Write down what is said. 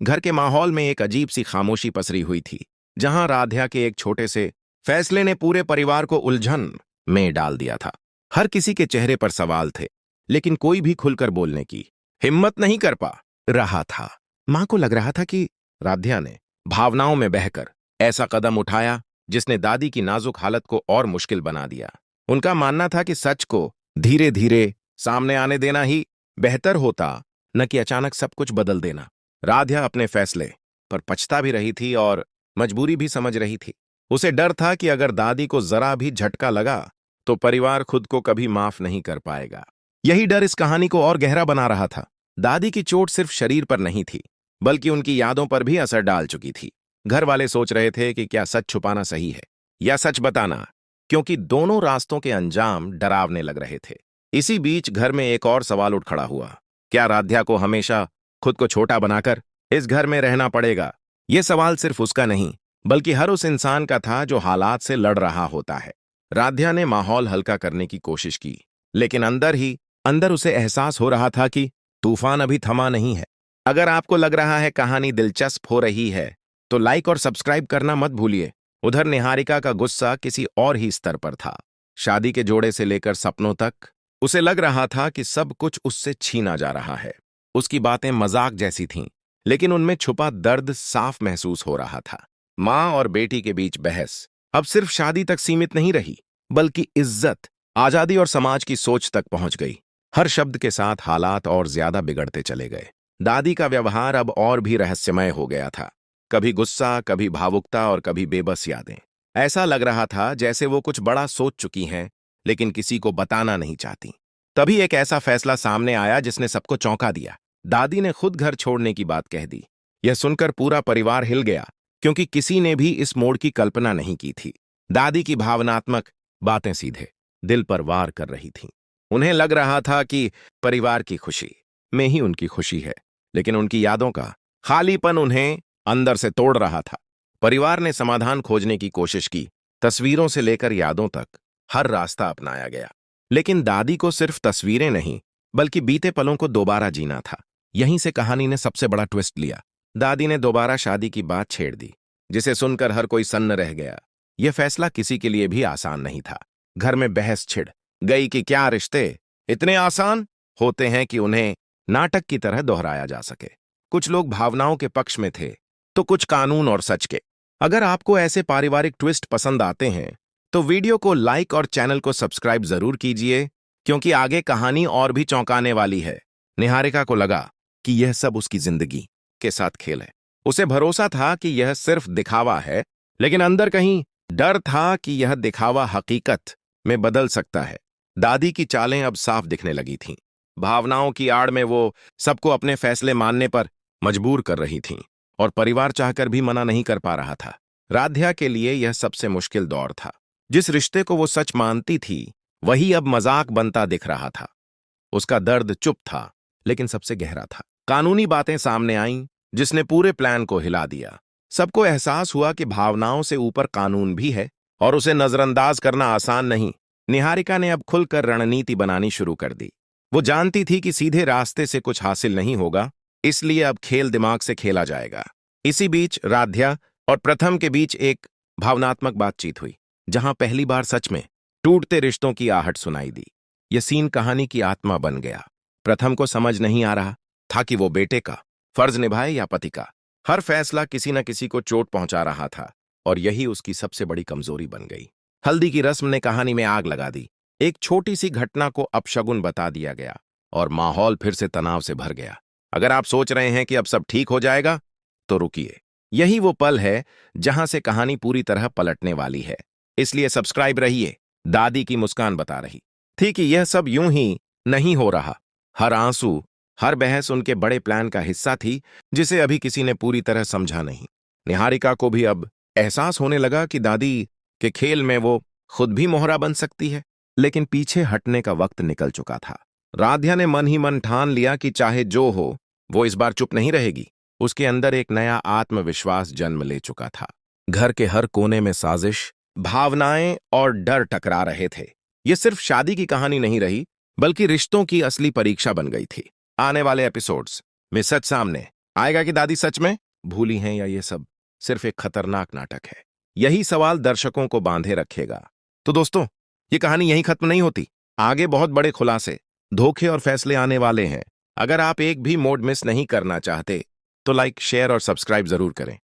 घर के माहौल में एक अजीब सी खामोशी पसरी हुई थी, जहां राध्या के एक छोटे से फैसले ने पूरे परिवार को उलझन में डाल दिया था। हर किसी के चेहरे पर सवाल थे, लेकिन कोई भी खुलकर बोलने की हिम्मत नहीं कर पा रहा था। मां को लग रहा था कि राध्या ने भावनाओं में बहकर ऐसा कदम उठाया जिसने दादी की नाजुक हालत को और मुश्किल बना दिया। उनका मानना था कि सच को धीरे धीरे सामने आने देना ही बेहतर होता, न कि अचानक सब कुछ बदल देना। राध्या अपने फैसले पर पछता भी रही थी और मजबूरी भी समझ रही थी। उसे डर था कि अगर दादी को जरा भी झटका लगा तो परिवार खुद को कभी माफ नहीं कर पाएगा। यही डर इस कहानी को और गहरा बना रहा था। दादी की चोट सिर्फ शरीर पर नहीं थी, बल्कि उनकी यादों पर भी असर डाल चुकी थी। घर वाले सोच रहे थे कि क्या सच छुपाना सही है या सच बताना, क्योंकि दोनों रास्तों के अंजाम डरावने लग रहे थे। इसी बीच घर में एक और सवाल उठ खड़ा हुआ। क्या राध्या को हमेशा खुद को छोटा बनाकर इस घर में रहना पड़ेगा? यह सवाल सिर्फ उसका नहीं, बल्कि हर उस इंसान का था जो हालात से लड़ रहा होता है। राध्या ने माहौल हल्का करने की कोशिश की, लेकिन अंदर ही अंदर उसे एहसास हो रहा था कि तूफान अभी थमा नहीं है। अगर आपको लग रहा है कहानी दिलचस्प हो रही है, तो लाइक और सब्सक्राइब करना मत भूलिए। उधर निहारिका का गुस्सा किसी और ही स्तर पर था। शादी के जोड़े से लेकर सपनों तक उसे लग रहा था कि सब कुछ उससे छीना जा रहा है। उसकी बातें मजाक जैसी थीं, लेकिन उनमें छुपा दर्द साफ महसूस हो रहा था। मां और बेटी के बीच बहस अब सिर्फ शादी तक सीमित नहीं रही, बल्कि इज्जत, आजादी और समाज की सोच तक पहुंच गई। हर शब्द के साथ हालात और ज्यादा बिगड़ते चले गए। दादी का व्यवहार अब और भी रहस्यमय हो गया था। कभी गुस्सा, कभी भावुकता और कभी बेबस यादें। ऐसा लग रहा था जैसे वो कुछ बड़ा सोच चुकी हैं, लेकिन किसी को बताना नहीं चाहती। तभी एक ऐसा फैसला सामने आया जिसने सबको चौंका दिया। दादी ने खुद घर छोड़ने की बात कह दी। यह सुनकर पूरा परिवार हिल गया, क्योंकि किसी ने भी इस मोड़ की कल्पना नहीं की थी। दादी की भावनात्मक बातें सीधे दिल पर वार कर रही थीं। उन्हें लग रहा था कि परिवार की खुशी में ही उनकी खुशी है, लेकिन उनकी यादों का खालीपन उन्हें अंदर से तोड़ रहा था। परिवार ने समाधान खोजने की कोशिश की। तस्वीरों से लेकर यादों तक हर रास्ता अपनाया गया, लेकिन दादी को सिर्फ तस्वीरें नहीं, बल्कि बीते पलों को दोबारा जीना था। यहीं से कहानी ने सबसे बड़ा ट्विस्ट लिया। दादी ने दोबारा शादी की बात छेड़ दी, जिसे सुनकर हर कोई सन्न रह गया। यह फैसला किसी के लिए भी आसान नहीं था। घर में बहस छिड़ गई कि क्या रिश्ते इतने आसान होते हैं कि उन्हें नाटक की तरह दोहराया जा सके। कुछ लोग भावनाओं के पक्ष में थे, तो कुछ कानून और सच के। अगर आपको ऐसे पारिवारिक ट्विस्ट पसंद आते हैं, तो वीडियो को लाइक और चैनल को सब्सक्राइब जरूर कीजिए, क्योंकि आगे कहानी और भी चौंकाने वाली है। निहारिका को लगा कि यह सब उसकी जिंदगी के साथ खेल है। उसे भरोसा था कि यह सिर्फ दिखावा है, लेकिन अंदर कहीं डर था कि यह दिखावा हकीकत में बदल सकता है। दादी की चालें अब साफ दिखने लगी थीं। भावनाओं की आड़ में वो सबको अपने फैसले मानने पर मजबूर कर रही थीं, और परिवार चाहकर भी मना नहीं कर पा रहा था। राध्या के लिए यह सबसे मुश्किल दौर था। जिस रिश्ते को वो सच मानती थी, वही अब मजाक बनता दिख रहा था। उसका दर्द चुप था, लेकिन सबसे गहरा था। कानूनी बातें सामने आईं, जिसने पूरे प्लान को हिला दिया। सबको एहसास हुआ कि भावनाओं से ऊपर कानून भी है, और उसे नजरअंदाज करना आसान नहीं। निहारिका ने अब खुलकर रणनीति बनानी शुरू कर दी। वो जानती थी कि सीधे रास्ते से कुछ हासिल नहीं होगा, इसलिए अब खेल दिमाग से खेला जाएगा। इसी बीच राध्या और प्रथम के बीच एक भावनात्मक बातचीत हुई, जहां पहली बार सच में टूटते रिश्तों की आहट सुनाई दी। यह सीन कहानी की आत्मा बन गया। प्रथम को समझ नहीं आ रहा था कि वो बेटे का फर्ज निभाए या पति का। हर फैसला किसी न किसी को चोट पहुंचा रहा था, और यही उसकी सबसे बड़ी कमजोरी बन गई। हल्दी की रस्म ने कहानी में आग लगा दी। एक छोटी सी घटना को अपशगुन बता दिया गया, और माहौल फिर से तनाव से भर गया। अगर आप सोच रहे हैं कि अब सब ठीक हो जाएगा, तो रुकिए। यही वो पल है जहां से कहानी पूरी तरह पलटने वाली है। इसलिए सब्सक्राइब रहिए। दादी की मुस्कान बता रही थी कि यह सब यूं ही नहीं हो रहा। हर आंसू, हर बहस उनके बड़े प्लान का हिस्सा थी, जिसे अभी किसी ने पूरी तरह समझा नहीं। निहारिका को भी अब एहसास होने लगा कि दादी के खेल में वो खुद भी मोहरा बन सकती है, लेकिन पीछे हटने का वक्त निकल चुका था। राध्या ने मन ही मन ठान लिया कि चाहे जो हो, वो इस बार चुप नहीं रहेगी। उसके अंदर एक नया आत्मविश्वास जन्म ले चुका था। घर के हर कोने में साजिश, भावनाएं और डर टकरा रहे थे। यह सिर्फ शादी की कहानी नहीं रही, बल्कि रिश्तों की असली परीक्षा बन गई थी। आने वाले एपिसोड्स में सच सामने आएगा कि दादी सच में भूली हैं या ये सब सिर्फ एक खतरनाक नाटक है? यही सवाल दर्शकों को बांधे रखेगा। तो दोस्तों, ये कहानी यहीं खत्म नहीं होती। आगे बहुत बड़े खुलासे, धोखे और फैसले आने वाले हैं। अगर आप एक भी मोड मिस नहीं करना चाहते तो लाइक, शेयर और सब्सक्राइब जरूर करें।